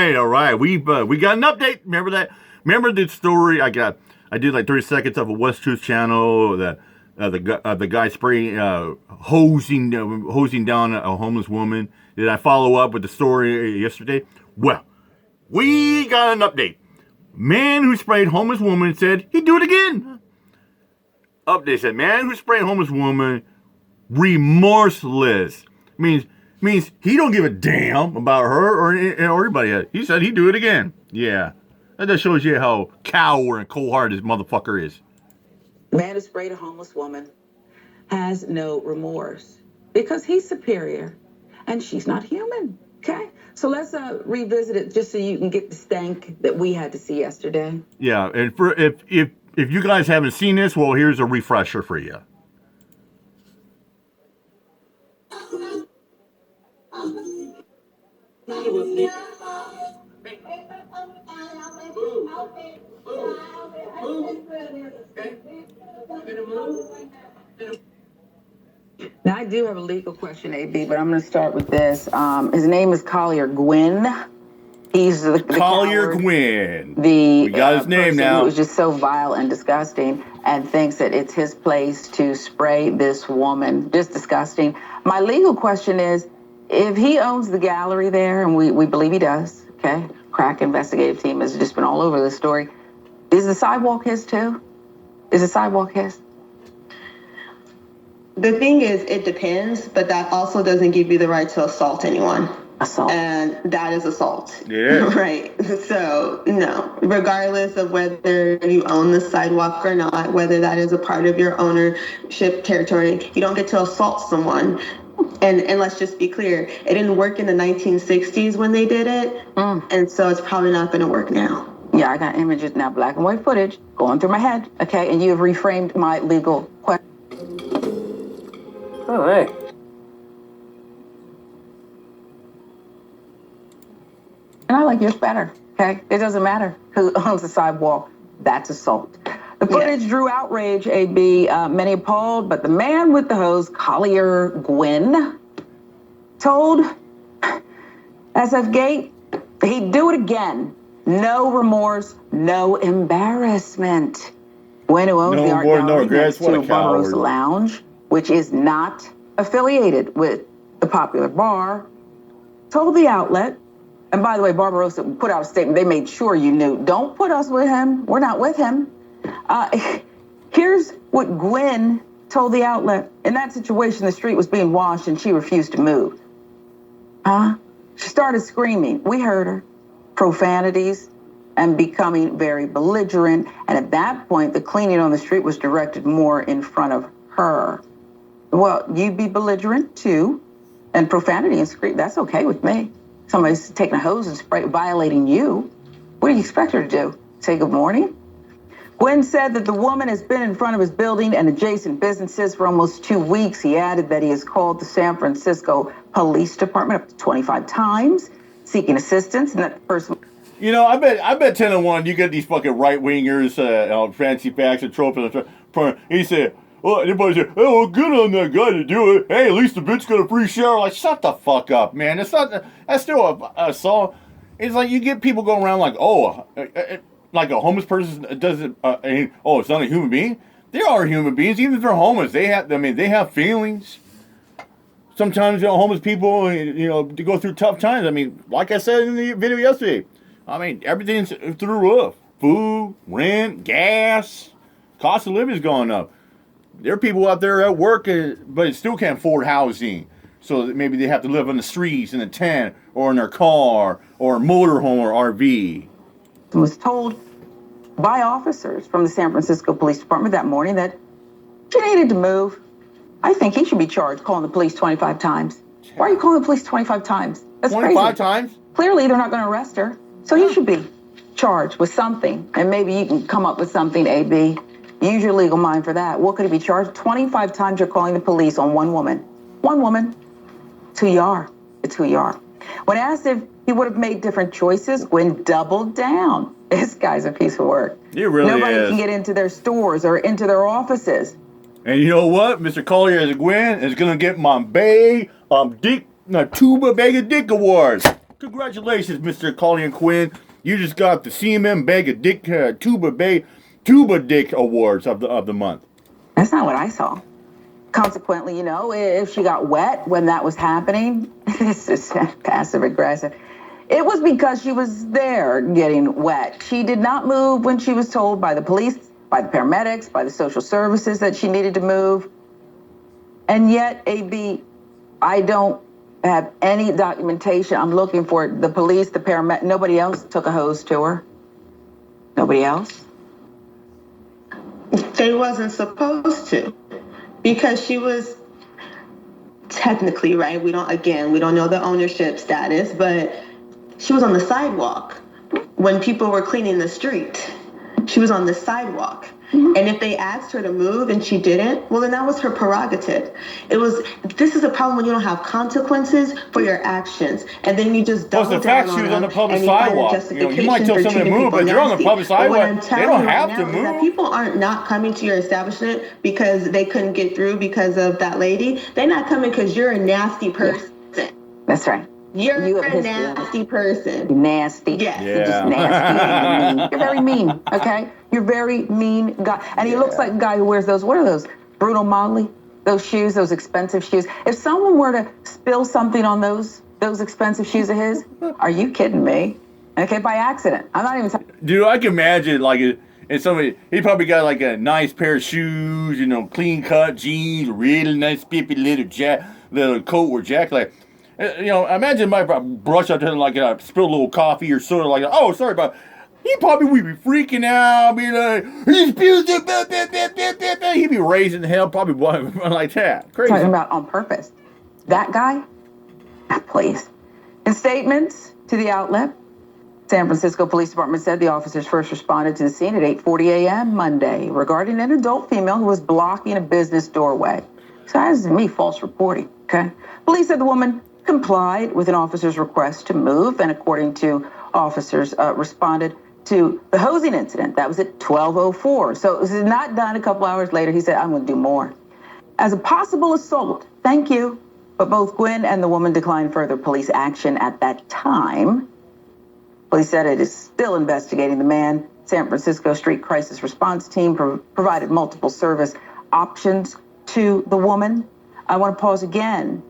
right. We got an update. Remember that? Remember the story? I did like 30 seconds of a West Truth channel. The guy spraying hosing down a homeless woman. Did I follow up with the story yesterday? Well, we got an update. Man who sprayed homeless woman said he'd do it again. Update said man who sprayed homeless woman remorseless. Means he don't give a damn about her or anybody else. He said he'd do it again. Yeah. That just shows you how coward and cold-hearted this motherfucker is. The man who sprayed a homeless woman has no remorse because he's superior and she's not human. Okay? So let's revisit it just so you can get the stank that we had to see yesterday. Yeah, and if you guys haven't seen this, well, here's a refresher for you. Now, I do have a legal question, AB, but I'm going to start with this. His name is Collier Gwynn. He's the Collier Gwynn. We got his name now. Who was just so vile and disgusting and thinks that it's his place to spray this woman. Just disgusting. My legal question is, if he owns the gallery there, and we believe he does, okay? Crack investigative team has just been all over this story. Is the sidewalk his too? Is the sidewalk his? The thing is, it depends, but that also doesn't give you the right to assault anyone. Assault. And that is assault. Yeah. Right. So, no, regardless of whether you own the sidewalk or not, whether that is a part of your ownership territory, you don't get to assault someone. And let's just be clear, it didn't work in the 1960s when they did it, and so it's probably not going to work now. Yeah, I got images now, black and white footage going through my head, okay? And you have reframed my legal question. Oh, hey. And I like yours better, okay? It doesn't matter who owns the sidewalk. That's assault. The footage drew outrage, AB, many appalled, but the man with the hose, Collier Gwynn, told SF Gate he'd do it again. No remorse, no embarrassment. Gwynn, who owns the art gallery next to Barbarossa Lounge, which is not affiliated with the popular bar, told the outlet, and by the way, Barbarossa put out a statement, they made sure you knew, don't put us with him, we're not with him. Here's what Gwynn told the outlet. In that situation, the street was being washed and she refused to move. She started screaming. We heard her. Profanities and becoming very belligerent. And at that point, the cleaning on the street was directed more in front of her. Well, you'd be belligerent too. And profanity and scream, that's okay with me. Somebody's taking a hose and violating you. What do you expect her to do? Say good morning? Gwynn said that the woman has been in front of his building and adjacent businesses for almost 2 weeks. He added that he has called the San Francisco Police Department up to 25 times, seeking assistance, and that the person... You know, I bet 10 to 1 you get these fucking right-wingers, fancy facts and tropes. He said, well, anybody said, oh, well, good on that guy to do it. Hey, at least the bitch got a free shower. Like, shut the fuck up, man. That's still a song. It's like you get people going around like, like a homeless person doesn't, it's not a human being. They are human beings, even if they're homeless. They have feelings. Sometimes, homeless people, to go through tough times. I mean, like I said in the video yesterday, everything's through the roof. Food, rent, gas, cost of living is going up. There are people out there at work, but still can't afford housing. So maybe they have to live on the streets, in a tent, or in their car, or a motorhome, or RV. Was told by officers from the San Francisco Police Department that morning that she needed to move. I think he should be charged calling the police 25 times. Why are you calling the police 25 times? That's 25 crazy. times? Clearly, they're not going to arrest her. So he should be charged with something. And maybe you can come up with something, AB. Use your legal mind for that. What could he be charged? 25 times you're calling the police on one woman. One woman. It's who you are. It's who you are. When asked if he would have made different choices, Gwynn doubled down. This guy's a piece of work. He really Nobody is. can get into their stores or into their offices. And you know what? Mr. Collier Gwynn is going to get my tuba bag of dick awards. Congratulations, Mr. Colleen Quinn. You just got the CMM Bag of Dick Tuba Dick Awards of the month. That's not what I saw. Consequently, if she got wet when that was happening, this is passive aggressive. It was because she was there getting wet. She did not move when she was told by the police, by the paramedics, by the social services that she needed to move. And yet, AB, I don't have any documentation. I'm looking for it. The police, the paramedic, nobody else took a hose to her. Nobody else. They wasn't supposed to, because she was technically, right? We don't know the ownership status, but she was on the sidewalk when people were cleaning the street. She was on the sidewalk. And if they asked her to move and she didn't, well, then that was her prerogative. This is a problem when you don't have consequences for your actions. And then you just double down on them. Plus the fact she was on the public sidewalk. You might tell someone to move, but they're on the public sidewalk. They don't have to move. People aren't not coming to your establishment because they couldn't get through because of that lady. They're not coming because you're a nasty person. Yeah. That's right. You're a nasty person. You're nasty. Yes. You're just nasty. You're very mean, okay? You're very mean guy. And he looks like a guy who wears those, what are those? Bruno Magli? Those shoes, those expensive shoes. If someone were to spill something on those expensive shoes of his, are you kidding me? Okay, by accident. I'm not even talking. Dude, I can imagine, and somebody, he probably got like a nice pair of shoes, clean cut jeans, really nice pimpy little coat or jacket. Imagine my brush out there spill a little coffee or soda oh, sorry about. He probably would be freaking out, be like, he spills it, he'd be raising hell, probably like that. Crazy. Talking about on purpose. That guy? Please. In statements to the outlet, San Francisco Police Department said the officers first responded to the scene at 8:40 a.m. Monday regarding an adult female who was blocking a business doorway. So that's me false reporting, okay? Police said the woman complied with an officer's request to move, and according to officers, responded to the hosing incident. That was at 12:04. So it was not done. A couple hours later, he said, I'm going to do more. As a possible assault, thank you. But both Gwen and the woman declined further police action at that time. Police said it is still investigating the man. San Francisco Street Crisis Response Team provided multiple service options to the woman. I want to pause again.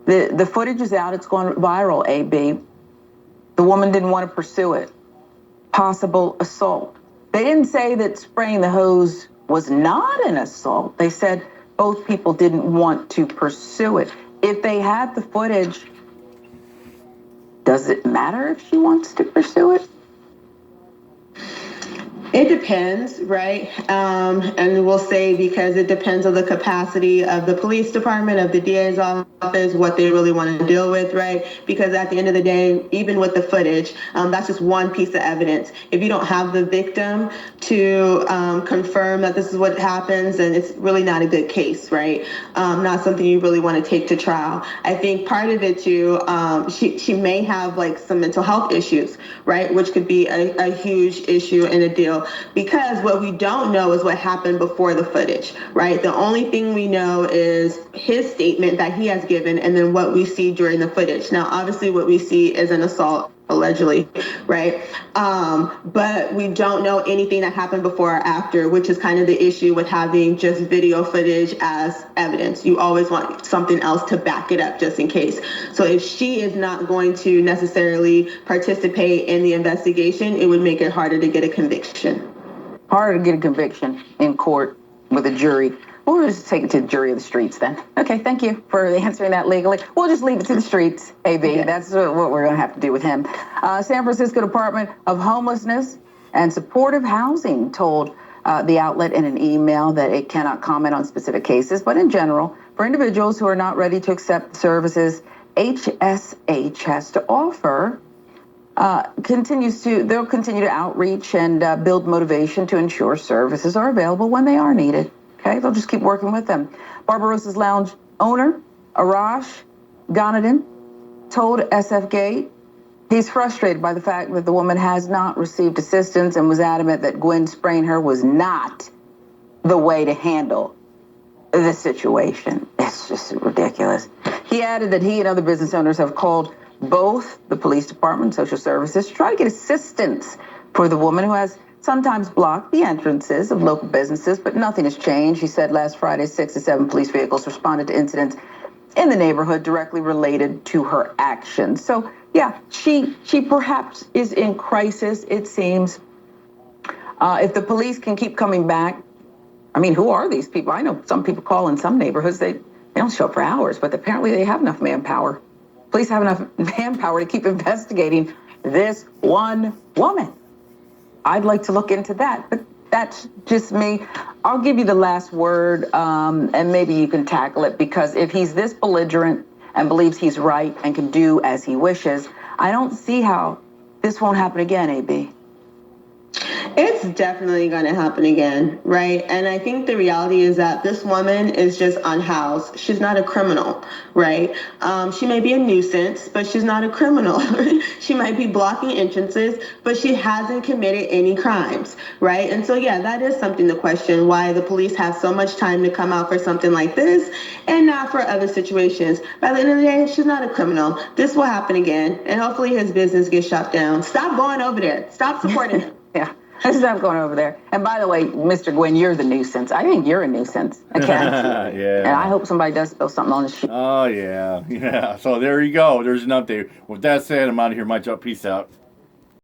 The footage is out. It's gone viral, AB. The woman didn't want to pursue it. Possible assault. They didn't say that spraying the hose was not an assault. They said both people didn't want to pursue it. If they had the footage, does it matter if she wants to pursue it? It depends, right? And we'll say because it depends on the capacity of the police department, of the DA's office, what they really want to deal with, right? Because at the end of the day, even with the footage, that's just one piece of evidence. If you don't have the victim to confirm that this is what happens, then it's really not a good case, right? Not something you really want to take to trial. I think part of it too, she may have some mental health issues, right? Which could be a huge issue and a deal. Because what we don't know is what happened before the footage, right? The only thing we know is his statement that he has given and then what we see during the footage. Now, obviously what we see is an assault, allegedly, right? But we don't know anything that happened before or after, which is kind of the issue with having just video footage as evidence. You always want something else to back it up just in case. So if she is not going to necessarily participate in the investigation, it would make it harder to get a conviction. Harder to get a conviction in court with a jury. We'll just take it to the jury of the streets then. Okay, thank you for answering that legally. We'll just leave it to the streets, AB. Okay. That's what we're going to have to do with him. San Francisco Department of Homelessness and Supportive Housing told the outlet in an email that it cannot comment on specific cases, but in general, for individuals who are not ready to accept the services HSH has to offer, they'll continue to outreach and build motivation to ensure services are available when they are needed. Okay, they'll just keep working with them. Barbarossa's Lounge owner, Arash Ghanadin, told SF Gate he's frustrated by the fact that the woman has not received assistance and was adamant that Gwen spraying her was not the way to handle the situation. It's just ridiculous. He added that he and other business owners have called both the police department, social services, to try to get assistance for the woman who has sometimes blocked the entrances of local businesses, but nothing has changed. He said last Friday, 6 to 7 police vehicles responded to incidents in the neighborhood directly related to her actions. So, yeah, she perhaps is in crisis, it seems. If the police can keep coming back, I mean, who are these people? I know some people call in some neighborhoods, they don't show up for hours, but apparently they have enough manpower. Police have enough manpower to keep investigating this one woman. I'd like to look into that, but that's just me. I'll give you the last word, and maybe you can tackle it, because if he's this belligerent and believes he's right and can do as he wishes, I don't see how this won't happen again, AB. It's definitely going to happen again, right? And I think the reality is that this woman is just unhoused. She's not a criminal, right? She may be a nuisance, but she's not a criminal. She might be blocking entrances, but she hasn't committed any crimes, right? And so, yeah, that is something to question, why the police have so much time to come out for something like this and not for other situations. By the end of the day, she's not a criminal. This will happen again, and hopefully his business gets shut down. Stop going over there. Stop supporting him. Yeah. Let's stop going over there. And by the way, Mr. Gwynn, you're the nuisance. I think you're a nuisance. I can't. Yeah. And I hope somebody does spill something on his shoe. Oh, yeah. Yeah. So there you go. There's an update. With that said, I'm out of here. My job. Peace out.